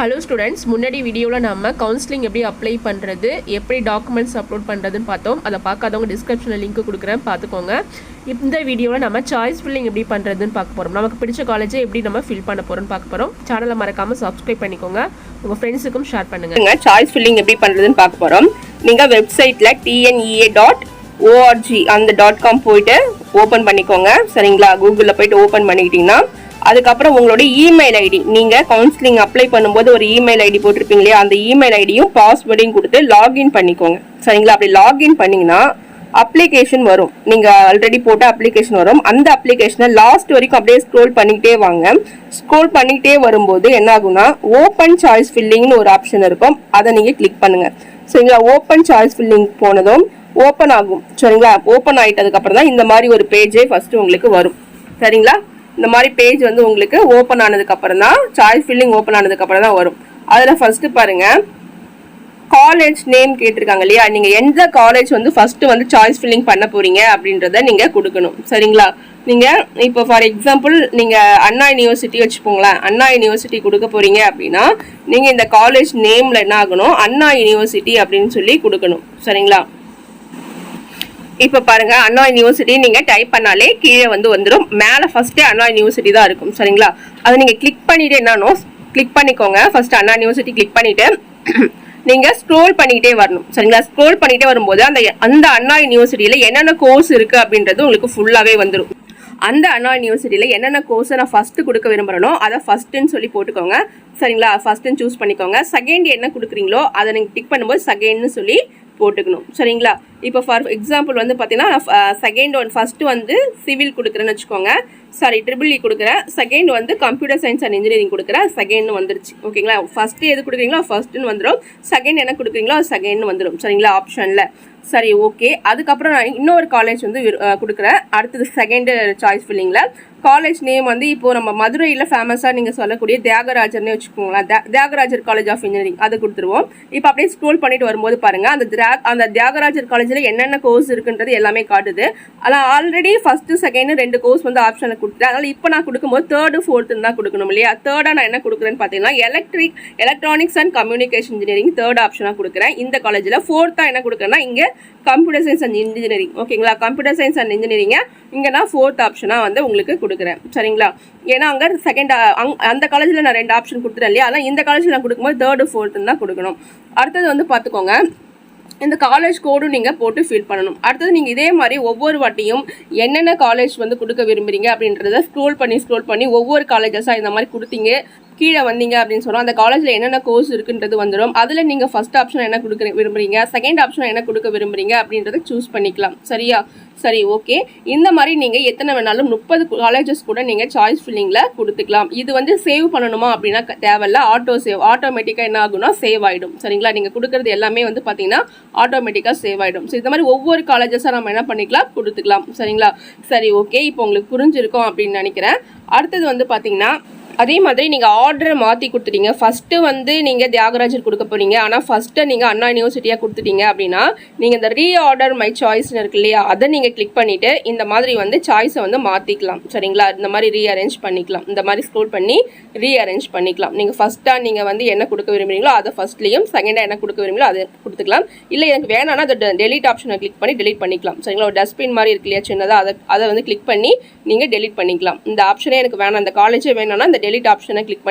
Hello students, முன்னாடி வீடியோவில் நம்ம கவுன்சிலிங் எப்படி அப்ளை பண்ணுறது, எப்படி டாக்குமெண்ட்ஸ் அப்லோட் பண்ணுறதுன்னு பார்த்தோம். அதை பார்க்காதவங்க டிஸ்கிரிப்ஷனில் லிங்க் கொடுக்குறேன், பார்த்துக்கோங்க. இந்த வீடியோவில் நம்ம சாய்ஸ் ஃபில்லிங் எப்படி பண்ணுறதுன்னு பார்க்க போகிறோம். நமக்கு பிடிச்ச காலேஜை எப்படி நம்ம ஃபில் பண்ண போகிறோம்னு பார்க்க போகிறோம். சேனலை மறக்காமல் சப்ஸ்கிரைப் பண்ணிக்கோங்க, உங்கள் ஃப்ரெண்ட்ஸுக்கும் ஷேர் பண்ணுங்கள். சாய்ஸ் ஃபில்லிங் எப்படி பண்ணுறதுன்னு பார்க்க போகிறோம். நீங்கள் வெப்சைட்டில் tnea.org அந்த .com போயிட்டு ஓப்பன் பண்ணிக்கோங்க. சரிங்களா, கூகுளில் போயிட்டு ஓப்பன் பண்ணிக்கிட்டிங்கன்னா அதுக்கப்புறம் உங்களோட இமெயில் ஐடி, நீங்கள் கவுன்சிலிங் அப்ளை பண்ணும்போது ஒரு இமெயில் ஐடி போட்டிருப்பீங்க இல்லையா, அந்த இமெயில் ஐடியும் பாஸ்வேர்டையும் கொடுத்து லாகின் பண்ணிக்கோங்க. சரிங்களா, அப்படி லாகின் பண்ணிங்கன்னா அப்ளிகேஷன் வரும். நீங்கள் ஆல்ரெடி போட்ட அப்ளிகேஷன் வரும். அந்த அப்ளிகேஷனை லாஸ்ட் வரைக்கும் அப்படியே ஸ்க்ரோல் பண்ணிக்கிட்டே வாங்க. ஸ்க்ரோல் பண்ணிக்கிட்டே வரும்போது என்ன ஆகும்னா ஓப்பன் சாய்ஸ் ஃபில்லிங்னு ஒரு ஆப்ஷன் இருக்கும், அதை நீங்கள் கிளிக் பண்ணுங்கள். சரிங்களா, ஓப்பன் சாய்ஸ் ஃபில்லிங் போனதும் ஓப்பன் ஆகும். சரிங்களா, ஓப்பன் ஆகிட்டதுக்கப்புறம் தான் இந்த மாதிரி ஒரு பேஜே ஃபஸ்ட்டு உங்களுக்கு வரும். சரிங்களா, இந்த மாதிரி பேஜ் வந்து உங்களுக்கு ஓப்பன் ஆனதுக்கு அப்புறம் தான் சாய்ஸ் ஃபில்லிங் ஓப்பன் ஆனதுக்கு அப்புறம் தான் வரும். அதில் ஃபர்ஸ்ட் பாருங்க, காலேஜ் நேம் கேட்டிருக்காங்க இல்லையா, நீங்க எந்த காலேஜ் வந்து ஃபர்ஸ்ட் வந்து சாய்ஸ் ஃபில்லிங் பண்ண போறீங்க அப்படின்றத நீங்க கொடுக்கணும். சரிங்களா, நீங்க இப்போ ஃபார் எக்ஸாம்பிள் நீங்க அண்ணா யூனிவர்சிட்டி வச்சுக்கோங்களேன், அண்ணா யூனிவர்சிட்டி கொடுக்க போறீங்க அப்படின்னா நீங்க இந்த காலேஜ் நேம்ல என்ன ஆகணும், அண்ணா யூனிவர்சிட்டி அப்படின்னு சொல்லி கொடுக்கணும். சரிங்களா, இப்போ பாருங்க, அண்ணா யூனிவர்சிட்டி நீங்க டைப் பண்ணாலே கீழே வந்து வந்துடும். மேலே ஃபர்ஸ்டே அண்ணா யூனிவர்சிட்டி தான் இருக்கும். சரிங்களா, அதை நீங்க கிளிக் பண்ணிட்டு என்னன்னு கிளிக் பண்ணிக்கோங்க. ஃபர்ஸ்ட் அண்ணா யூனிவர்சிட்டி கிளிக் பண்ணிட்டு நீங்க ஸ்க்ரோல் பண்ணிக்கிட்டே வரணும். சரிங்களா, ஸ்க்ரோல் பண்ணிட்டே வரும்போது அந்த அண்ணா யூனிவர்சிட்டியில என்னென்ன கோர்ஸ் இருக்கு அப்படின்றது உங்களுக்கு ஃபுல்லாவே வந்துடும். அந்த அண்ணா யூனிவர்சிட்டியில என்னென்ன கோர்ஸை நான் ஃபர்ஸ்ட் கொடுக்க விரும்புறேனோ அதை ஃபர்ஸ்ட்னு சொல்லி போட்டுக்கோங்க. சரிங்களா, ஃபர்ஸ்ட்னு சூஸ் பண்ணிக்கோங்க. செகண்ட் என்ன கொடுக்குறீங்களோ அதை நீங்க கிளிக் பண்ணும்போது செகண்ட்னு சொல்லி போட்டுக்கணும். சரிங்களா, இப்போ ஃபார் எக்ஸாம்பிள் வந்து பார்த்தீங்கன்னா செகண்ட் ஒன் ஃபர்ஸ்ட் வந்து சிவில் கொடுக்குறேன்னு வச்சுக்கோங்க, சாரி ட்ரிபிள் இ கொடுக்குறேன். செகண்ட் வந்து கம்ப்யூட்டர் சயின்ஸ் அண்ட் இன்ஜினியரிங் கொடுக்குறேன், செகண்ட்னு வந்துருச்சு. ஓகேங்களா, ஃபர்ஸ்ட் எது கொடுக்குறீங்களோ ஃபர்ஸ்ட்னு வந்துடும், செகண்ட் என்ன கொடுக்குறீங்களோ செகண்ட்னு வந்துடும். சரிங்களா, ஆப்ஷனில். சரி, ஓகே. அதுக்கப்புறம் நான் இன்னொரு காலேஜ் வந்து கொடுக்குறேன். அடுத்தது செகண்ட் சாய்ஸ் ஃபில்லிங்கில் காலேஜ் நேம் வந்து இப்போ நம்ம மதுரையில் ஃபேமஸாக நீங்கள் சொல்லக்கூடிய தியாகராஜர்னே வச்சுக்கோங்களேன், தியாகராஜர் காலேஜ் ஆஃப் இன்ஜினியரிங் அதை கொடுத்துருவோம். இப்போ அப்படியே ஸ்க்ரோல் பண்ணிட்டு வரும்போது பாருங்க, அந்த தியாகராஜர் காலேஜில் என்னென்ன கோர்ஸ் இருக்குன்றது எல்லாமே காட்டுது. ஆனால் ஆல்ரெடி ஃபர்ஸ்ட் செகண்ட் 2 கோர்ஸ் வந்து ஆப்ஷனில் கொடுத்துட்டேன். அதனால் இப்போ நான் கொடுக்கும்போது தேர்டு ஃபோர்த்துன்னு தான் கொடுக்கணும் இல்லையா. தேர்டாக நான் என்ன கொடுக்குறேன்னு பார்த்தீங்கன்னா electronics and communication engineering third ஆப்ஷனாக கொடுக்குறேன் இந்த காலேஜில். ஃபோர்த்தாக என்ன கொடுக்குறேன்னா இங்கே கம்ப்யூட்டர் சயின்ஸ் அண்ட் இன்ஜினியரிங். ஓகேங்களா, கம்ப்யூட்டர் சயின்ஸ் அண்ட் இன்ஜினியரிங்கை இங்கே நான் ஃபோர்த் ஆப்ஷனாக வந்து உங்களுக்கு கொடுக்குறேன். சரிங்களா, ஏன்னா அங்கே செகண்ட் அந்த காலேஜில் நான் 2 ஆப்ஷன் கொடுத்துட்டேன் இல்லையா, அதான் இந்த காலேஜில் நான் கொடுக்கும்போது தேர்டு ஃபோர்த்துன்னு தான் கொடுக்கணும். அடுத்தது வந்து பார்த்துக்கோங்க, இந்த காலேஜ் கோடும் நீங்கள் போட்டு ஃபில் பண்ணணும். அடுத்தது நீங்கள் இதே மாதிரி ஒவ்வொரு வாட்டியும் என்னென்ன காலேஜ் வந்து கொடுக்க விரும்புறீங்க அப்படின்றத ஸ்க்ரோல் பண்ணி ஒவ்வொரு காலேஜஸாக இந்த மாதிரி கொடுத்தீங்க கீழே வந்தீங்க அப்படின்னு சொன்னால் அந்த காலேஜில் என்னென்ன கோர்ஸ் இருக்குன்றது வந்துடும். அதில் நீங்கள் ஃபர்ஸ்ட் ஆப்ஷன் என்ன கொடுக்க விரும்புறீங்க, செகண்ட் ஆப்ஷன் என்ன கொடுக்க விரும்புறீங்க அப்படின்றத சூஸ் பண்ணிக்கலாம். சரியா, சரி, ஓகே. இந்த மாதிரி நீங்கள் எத்தனை வேணாலும் 30 காலேஜஸ் கூட நீங்கள் சாய்ஸ் ஃபில்லிங்கில் கொடுத்துக்கலாம். இது வந்து சேவ் பண்ணணுமா அப்படின்னா தேவையில்ல, ஆட்டோமேட்டிக்காக என்ன ஆகும்னா சேவ் ஆகிடும். சரிங்களா, நீங்கள் கொடுக்குறது எல்லாமே வந்து பார்த்தீங்கன்னா ஆட்டோமேட்டிக்காக சேவ் ஆகிடும். ஸோ இந்த மாதிரி ஒவ்வொரு காலேஜஸாக நம்ம என்ன பண்ணிக்கலாம், கொடுத்துக்கலாம். சரிங்களா, சரி, ஓகே. இப்போ உங்களுக்கு புரிஞ்சிருக்கும் அப்படின்னு நினைக்கிறேன். அடுத்தது வந்து பார்த்தீங்கன்னா அதே மாதிரி நீங்கள் ஆர்டரை மாற்றி கொடுத்துட்டீங்க. ஃபஸ்ட்டு வந்து நீங்கள் தியாகராஜர் கொடுக்க போகிறீங்க, ஆனால் ஃபஸ்ட்டு நீங்கள் அண்ணா யூனிவர்சிட்டியாக கொடுத்துட்டீங்க அப்படின்னா நீங்கள் இந்த ரீஆர்டர் மை சாய்ஸ்னு இருக்கு இல்லையா, அதை நீங்கள் கிளிக் பண்ணிவிட்டு இந்த மாதிரி வந்து சாய்ஸை வந்து மாற்றிக்கலாம். சரிங்களா, இந்த மாதிரி ரீஅரேஞ்ச் பண்ணிக்கலாம். இந்த மாதிரி ஸ்க்ரோல் பண்ணி ரீஅரேஞ்ச் பண்ணிக்கலாம். நீங்கள் ஃபஸ்ட்டாக நீங்கள் வந்து என்ன கொடுக்க விரும்புறீங்களோ அதை ஃபஸ்ட்லேயும், செகண்டாக என்ன கொடுக்க விரும்புங்களோ அதை கொடுத்துக்கலாம். இல்லை எனக்கு வேணான்னா அதை டெலிட் ஆப்ஷனை கிளிக் பண்ணி டெலிட் பண்ணிக்கலாம். சரிங்களா, ஒரு டஸ்ட்பின் மாதிரி இருக்கு இல்லையா சின்னதாக, அதை வந்து கிளிக் பண்ணி நீங்கள் டெலிட் பண்ணிக்கலாம். இந்த ஆப்ஷனே எனக்கு வேணாம், இந்த காலேஜே வேணான்னா இந்த டெலிட் ஆப்ஷனை கிளிக்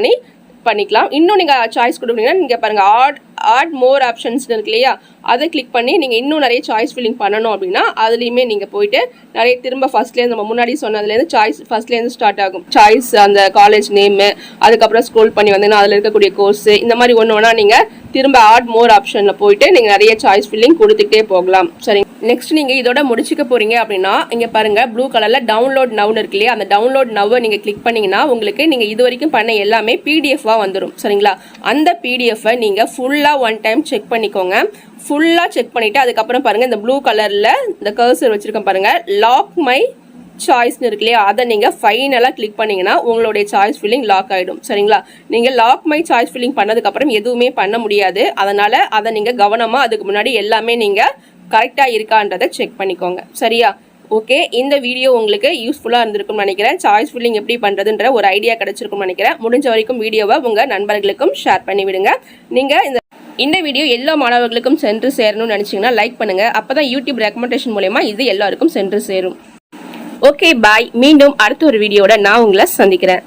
பண்ணிக்கலாம். இன்னும் நீங்கள் சாய்ஸ் கொடுக்குறீங்கன்னா நீங்கள் பாருங்கள் ஆட் மோர் ஆப்ஷன்ஸ் இருக்கு இல்லையா, அதை கிளிக் பண்ணி நீங்கள் இன்னும் நிறைய சாய்ஸ் ஃபில்லிங் பண்ணணும் அப்படின்னா அதுலேயுமே நீங்கள் போயிட்டு நிறைய திரும்ப ஃபர்ஸ்ட்லேருந்து நம்ம முன்னாடி சொன்னதுலேருந்து சாய்ஸ் ஃபர்ஸ்ட்லேருந்து ஸ்டார்ட் ஆகும். சாய்ஸ் அந்த காலேஜ் நேமு, அதுக்கப்புறம் ஸ்க்ரோல் பண்ணி வந்தீங்கன்னா அதில் இருக்கக்கூடிய கோர்ஸு, இந்த மாதிரி ஒன்று நீங்கள் திரும்ப ஆட் மோர் ஆப்ஷனில் போயிட்டு நீங்கள் நிறைய சாய்ஸ் ஃபில்லிங் கொடுத்துக்கிட்டே போகலாம். சரி, நெக்ஸ்ட் நீங்கள் இதோட முடிச்சுக்க போகிறீங்க அப்படின்னா இங்கே பாருங்கள் ப்ளூ கலரில் டவுன்லோட் நவ்னு இருக்கு இல்லையா, அந்த டவுன்லோட் நவ்வை நீங்கள் கிளிக் பண்ணிங்கன்னா உங்களுக்கு நீங்கள் இது வரைக்கும் பண்ண எல்லாமே பிடிஎஃபாக வந்துடும். சரிங்களா, அந்த பிடிஎஃபை நீங்கள் ஃபுல்லாக ஒன் டைம் செக் பண்ணிக்கோங்க. ஃபுல்லாக செக் பண்ணிவிட்டு அதுக்கப்புறம் பாருங்கள் இந்த ப்ளூ கலரில் இந்த கர்சர் வச்சுருக்கேன் பாருங்கள், லாக் மை சாய்ஸ்னு இருக்கு இல்லையா, அதை நீங்கள் ஃபைனலாக கிளிக் பண்ணிங்கன்னா உங்களுடைய சாய்ஸ் ஃபில்லிங் லாக் ஆகிடும். சரிங்களா, நீங்கள் லாக் மை சாய்ஸ் ஃபில்லிங் பண்ணதுக்கப்புறம் எதுவுமே பண்ண முடியாது. அதனால் அதை நீங்கள் கவனமாக அதுக்கு முன்னாடி எல்லாமே நீங்கள் கரெக்டாக இருக்கான்றதை செக் பண்ணிக்கோங்க. சரியா, ஓகே, இந்த வீடியோ உங்களுக்கு யூஸ்ஃபுல்லாக இருந்திருக்கும்னு நினைக்கிறேன். சாய்ஸ் ஃபில்லிங் எப்படி பண்ணுறதுன்ற ஒரு ஐடியா கிடைச்சிருக்கும்னு நினைக்கிறேன். முடிஞ்ச வரைக்கும் வீடியோவை உங்கள் நண்பர்களுக்கும் ஷேர் பண்ணி விடுங்க. நீங்கள் இந்த வீடியோ எல்லா மாணவர்களுக்கும் சென்று சேரணும்னு நினச்சிங்கன்னா லைக் பண்ணுங்கள். அப்போ தான் யூடியூப் ரெக்கமெண்டேஷன் மூலமா இது எல்லாருக்கும் சென்று சேரும். ஓகே, பாய். மீண்டும் அடுத்த ஒரு வீடியோட நான் உங்களை சந்திக்கிறேன்.